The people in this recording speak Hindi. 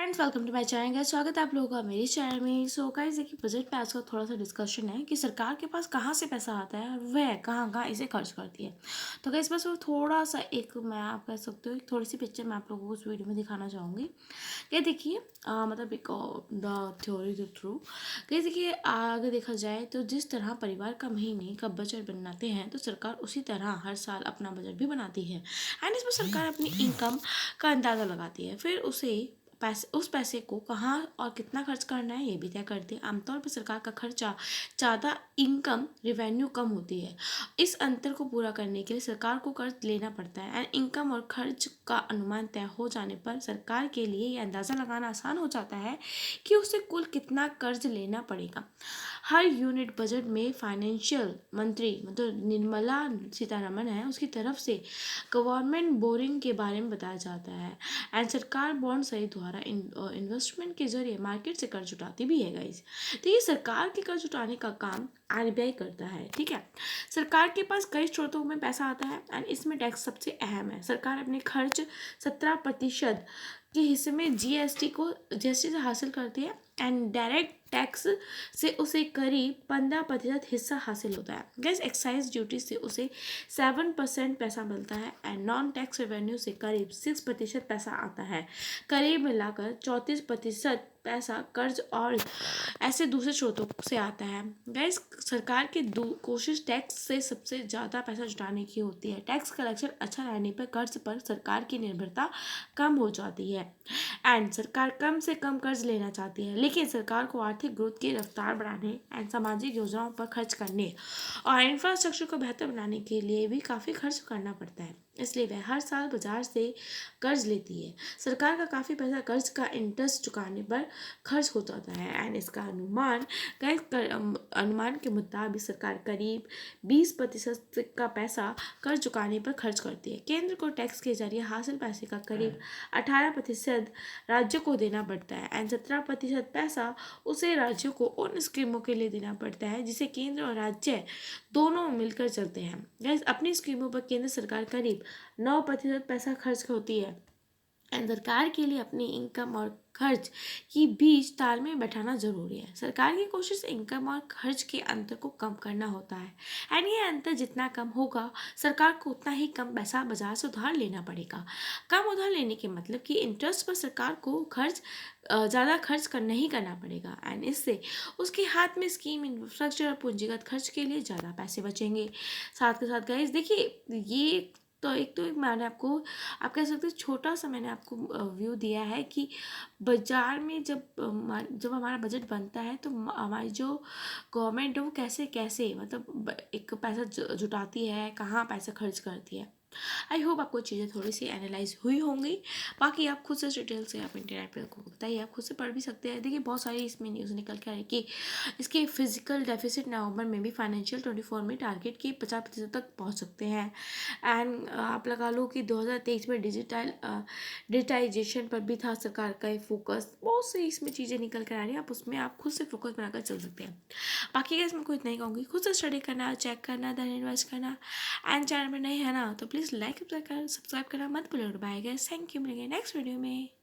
Friends, welcome to my channel. Guys, स्वागत है आप लोगों का मेरे चैनल में। सो गाइस, देखिए बजट पे आज का थोड़ा सा डिस्कशन है कि सरकार के पास कहाँ से पैसा आता है और वह कहाँ कहाँ इसे खर्च करती है। तो गाइस, बस वो थोड़ा सा एक मैं आप कह सकते हो एक थोड़ी सी पिक्चर मैं आप लोगों को उस वीडियो में दिखाना चाहूँगी। ये देखिए, मतलब एक the theory the through. Guys देखिए, अगर देखा जाए तो जिस तरह परिवार का महीने का बजट बनाते हैं तो सरकार उसी तरह हर साल अपना बजट भी बनाती है। एंड इसमें सरकार अपनी इनकम का अंदाज़ा लगाती है, फिर उस पैसे को कहाँ और कितना खर्च करना है ये भी तय करती है। आमतौर पर सरकार का खर्चा ज़्यादा इनकम रेवेन्यू कम होती है। इस अंतर को पूरा करने के लिए सरकार को कर्ज लेना पड़ता है एंड इनकम और खर्च का अनुमान तय हो जाने पर सरकार के लिए ये अंदाज़ा लगाना आसान हो जाता है कि उसे कुल कितना कर्ज लेना पड़ेगा। हर यूनिट बजट में फाइनेंशियल मंत्री मतलब निर्मला सीतारमण है उसकी तरफ से गवर्नमेंट बोरिंग के बारे में बताया जाता है एंड सरकार बॉन्ड सहित द्वारा इन्वेस्टमेंट के जरिए मार्केट से कर्ज उठाती भी है गाइस। तो ये सरकार के कर्ज उठाने का काम आरबीआई करता है, ठीक है। सरकार के पास कई स्रोतों में पैसा आता है एंड इसमें टैक्स सबसे अहम है। सरकार अपने खर्च 17% के हिस्से में जीएसटी से हासिल करती है एंड डायरेक्ट टैक्स से उसे करीब 15% हिस्सा हासिल होता है। गैस एक्साइज ड्यूटी से उसे 7% पैसा मिलता है एंड नॉन टैक्स रेवेन्यू से करीब 6% पैसा आता है। करीब मिलाकर 34% पैसा कर्ज और ऐसे दूसरे स्रोतों से आता है। गैस सरकार की कोशिश टैक्स से सबसे ज़्यादा पैसा जुटाने की होती है। टैक्स कलेक्शन अच्छा रहने पर कर्ज पर सरकार की निर्भरता कम हो जाती है एंड सरकार कम से कम कर्ज लेना चाहती है, लेकिन सरकार को आर्थिक ग्रोथ की रफ्तार बढ़ाने एंड सामाजिक योजनाओं पर खर्च करने और इंफ्रास्ट्रक्चर को बेहतर बनाने के लिए भी काफ़ी खर्च करना पड़ता है। इसलिए वह हर साल बाजार से कर्ज लेती है। सरकार का काफ़ी पैसा कर्ज का इंटरेस्ट चुकाने पर खर्च हो जाता है एंड इसका अनुमान के मुताबिक सरकार करीब 20% का पैसा कर्ज चुकाने पर खर्च करती है। केंद्र को टैक्स के जरिए हासिल पैसे का करीब 18% राज्यों को देना पड़ता है एंड 17% पैसा उसे राज्यों को उन स्कीमों के लिए देना पड़ता है जिसे केंद्र और राज्य दोनों मिलकर चलते हैं। गैस अपनी स्कीमों पर केंद्र सरकार करीब 9% पैसा खर्च होती है एंड सरकार के लिए अपनी इनकम और खर्च की बीच तालमेल बैठाना जरूरी है। सरकार की कोशिश इनकम और खर्च के अंतर को कम करना होता है एंड ये अंतर जितना कम होगा सरकार को उतना ही कम पैसा बाजार से उधार लेना पड़ेगा। कम उधार लेने के मतलब कि इंटरेस्ट पर सरकार को ज़्यादा खर्च नहीं करना पड़ेगा एंड इससे उसके हाथ में स्कीम इंफ्रास्ट्रक्चर और पूंजीगत खर्च के लिए ज़्यादा पैसे बचेंगे। साथ के साथ गाइस देखिए, ये एक मैंने आपको आप कह सकते हैं छोटा सा मैंने आपको व्यू दिया है कि बाजार में जब हमारा बजट बनता है तो हमारी जो गवर्नमेंट है वो कैसे कैसे मतलब एक पैसा जुटाती है, कहाँ पैसा खर्च करती है। आई होप आपको चीज़ें थोड़ी सी एनालाइज हुई होंगी। बाकी आप खुद से डिटेल से आप इंटरनेट पर को बताइए, आप खुद से पढ़ भी सकते हैं। देखिए बहुत सारी इसमें न्यूज़ निकल के आ रही है कि इसके फिजिकल डेफिसिट नवंबर में भी फाइनेंशियल 24 में टारगेट के 50% तक पहुंच सकते हैं एंड आप लगा लो कि 2023 में डिजिटाइजेशन पर भी था सरकार का ये फोकस। बहुत से इसमें चीज़ें निकल कर आ रही हैं, आप उसमें आप खुद से फोकस बनाकर चल सकते हैं। बाकी इसमें कोई इतना ही कहूँगी, खुद से स्टडी करना, चेक करना, देन इन्वेस्ट करना एंड चैनल पर नहीं है ना तो प्लीज़ लाइक सब्सक्राइब करना मत भूलिएगा। बाय गाइस, थैंक यू, मिलेंगे नेक्स्ट वीडियो में।